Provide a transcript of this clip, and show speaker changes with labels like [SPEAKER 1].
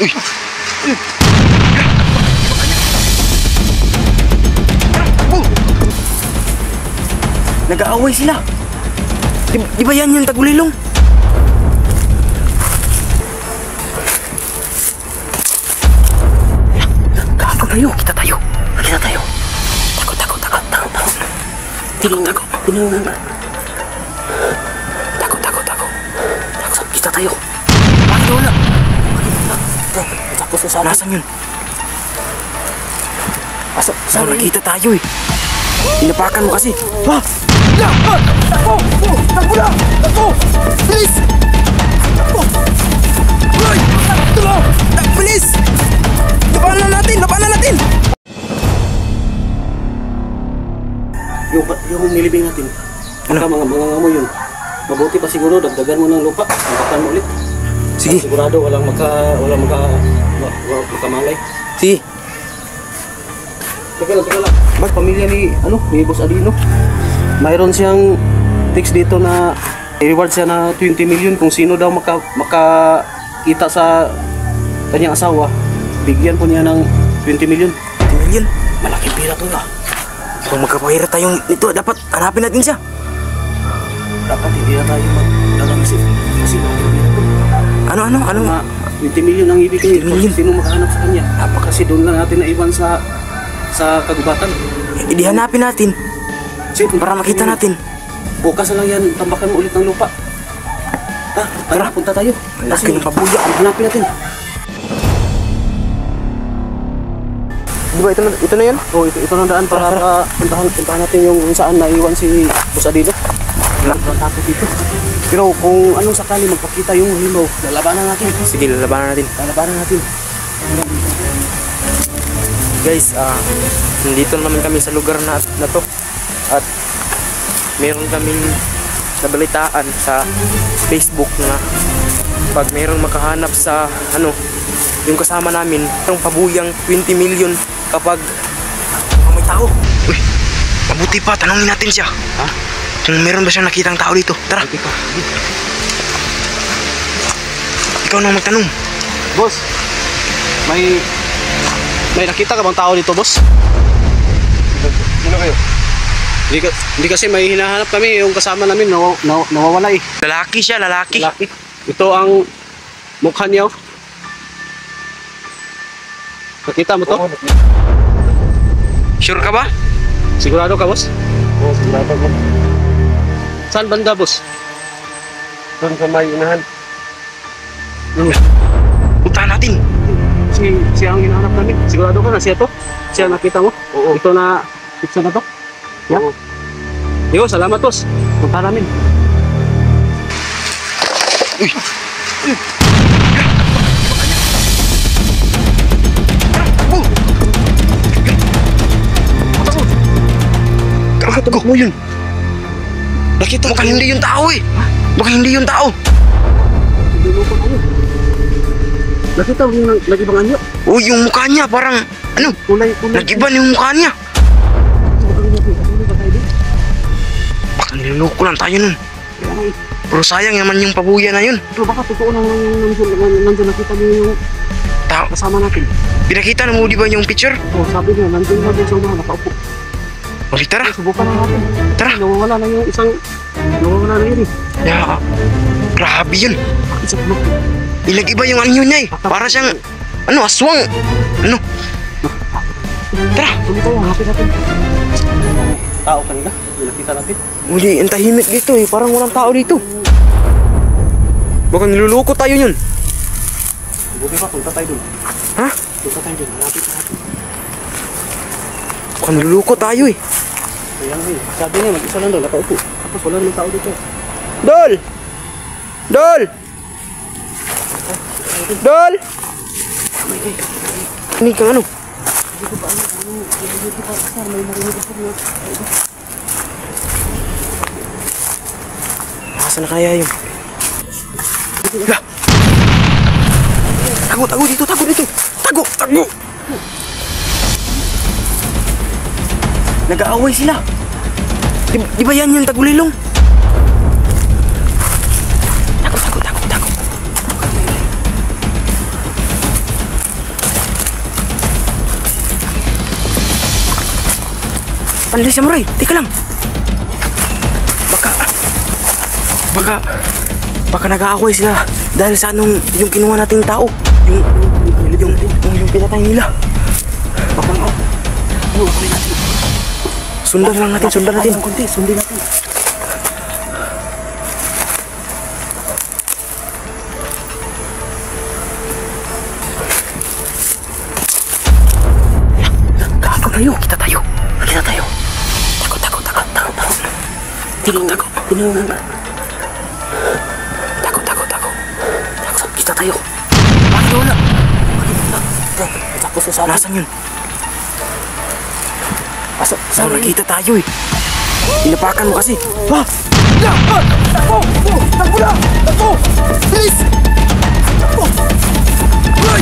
[SPEAKER 1] Uy!
[SPEAKER 2] Nag-aaway sila. Di ba yan yung tagulilong? Gago tayo. Kita tayo. Takot. Tinungan. Takot. Kita tayo. Bakit wala? Takot sa sana. Nasaan yun? Saan nakita tayo eh? Inapakan mo kasi. Takbo! Bilis! Bilis! Labanan natin! Yung nilibing natin. Ano? Mga amoy yun. Mabuti pa siguro, dagdagan mo ng lupa. Tampakan mo ulit.
[SPEAKER 1] Sige.
[SPEAKER 2] Sigurado walang makamalay.
[SPEAKER 1] Sige.
[SPEAKER 2] Teka lang. Ba't pamilya ni Boss Adino? Mayroon siyang text dito na reward siya na 20 million kung sino daw makakita sa kanyang asawa. Bigyan po niya ng 20 million.
[SPEAKER 1] 20 million?
[SPEAKER 2] Malaking pera to na.
[SPEAKER 1] Kung magkapahira tayong ito, dapat hanapin natin siya.
[SPEAKER 2] Dapat hindi na tayo mag-isip kasi malaking pera to.
[SPEAKER 1] Ano?
[SPEAKER 2] 20 million ang ibigay.
[SPEAKER 1] 20 million?
[SPEAKER 2] Sino makahanap sa kanya? Kasi doon lang natin naiwan sa kagubatan.
[SPEAKER 1] Hindi hanapin natin. Para makita natin.
[SPEAKER 2] Bukas na lang yan, tambakan mo ulit ng lupa. Tara, punta tayo.
[SPEAKER 1] Laki ng pabuya.
[SPEAKER 2] Hanapin natin.
[SPEAKER 1] Di ba ito na yan?
[SPEAKER 2] Oh, ito na daan para puntahan natin yung saan naiwan si Boss Adino. Tapos dito. Pero kung anong sakali magpakita yung himo, lalabanan natin.
[SPEAKER 1] Sige, lalabanan natin. Guys, nandito naman kami sa lugar na to. At meron kaming nabalitaan sa Facebook na pag meron makahanap sa yung kasama namin, itong pabuyang 20 million kapag may tao. Uy, mabuti pa, tanongin natin siya. Ha? Kung meron ba siyang nakitang tao dito. Tara. Ikaw nang magtanong.
[SPEAKER 2] Boss, may nakita ka bang tao dito, boss?
[SPEAKER 1] Sino kayo?
[SPEAKER 2] Hindi kasi may hinahanap kami, yung kasama namin nawawala eh.
[SPEAKER 1] Lalaki siya, lalaki.
[SPEAKER 2] Ito ang mukha niya. Nakita mo to?
[SPEAKER 1] Sure ka ba?
[SPEAKER 2] Sigurado ka, boss?
[SPEAKER 3] Oo, sigurado ko.
[SPEAKER 2] Saan banda, boss?
[SPEAKER 3] Doon sa may inahan.
[SPEAKER 1] Puntahan natin.
[SPEAKER 2] Siya ang hinahanap namin. Sigurado ka na siya to? Siya nakita mo?
[SPEAKER 3] Oo.
[SPEAKER 2] Ito na pizza na to? Yeah?
[SPEAKER 3] Oo.
[SPEAKER 2] Yo, salamat, boss. Punta namin.
[SPEAKER 1] Uy! Gago mo yun. Nakita mukhang hindi yung tao eh. Mukhang hindi yung tao.
[SPEAKER 2] Niloko tayo. Nakita mo yung nag-ibang anyo?
[SPEAKER 1] Uy, yung mukha niya parang
[SPEAKER 2] Kulay.
[SPEAKER 1] nag-iba na yung mukha niya. Baka niloloko lang tayo nun. Pero sayang naman yung pabuya na yun.
[SPEAKER 2] Ito, baka totoo na nandun nakita niyo yung
[SPEAKER 1] Tao,
[SPEAKER 2] kasama natin.
[SPEAKER 1] pinakita na mo di ba yung picture?
[SPEAKER 2] Oh, sabi niya, nandun na doon sa mga nakaupo.
[SPEAKER 1] Ulit, tara.
[SPEAKER 2] Subukan na natin.
[SPEAKER 1] Tara.
[SPEAKER 2] Nawawala na yun eh.
[SPEAKER 1] Ya, grabe yun.
[SPEAKER 2] Isa pa.
[SPEAKER 1] Nag-iba yung anyo niya eh. Para siyang, aswang. Tara.
[SPEAKER 2] Tuloy tayo, hanapin natin. Tao kanina, yung nakita natin.
[SPEAKER 1] Uli, ang tahimik dito eh. Parang walang tao dito. Baka niluloko tayo yun.
[SPEAKER 2] Buti pa, punta tayo dun.
[SPEAKER 1] Ha?
[SPEAKER 2] Punta tayo dun, hanapin natin.
[SPEAKER 1] Baka niluloko tayo eh.
[SPEAKER 2] Kaya nga eh, sabi niya, mag-isa lang doon, nakaupo. Tapos wala namang tao dito.
[SPEAKER 1] Dol! Dol! Dol! Ini kang ano? Nasaan na kaya yun? Lah! Tago dito! Tago! Nag-aaway sila. Di ba yan yung tagulilong? Tago. Panday Samurai, teka lang. Baka nag-aaway sila dahil sa anong yung kinuha nating tao. Yung pinatay nila. Baka sundan lang natin, sundan natin.
[SPEAKER 2] Sundin natin.
[SPEAKER 1] Gago tayo. Kita tayo. Takot.
[SPEAKER 2] Tinungan ka.
[SPEAKER 1] Takot.
[SPEAKER 2] Kita tayo.
[SPEAKER 1] Bakit wala?
[SPEAKER 2] Tapos na sana.
[SPEAKER 1] Nasaan yun? Saan nakita tayo eh? Inapakan mo kasi. Ha? Takbo! Takbo na! Takbo! Bilis! Takbo! Hoy!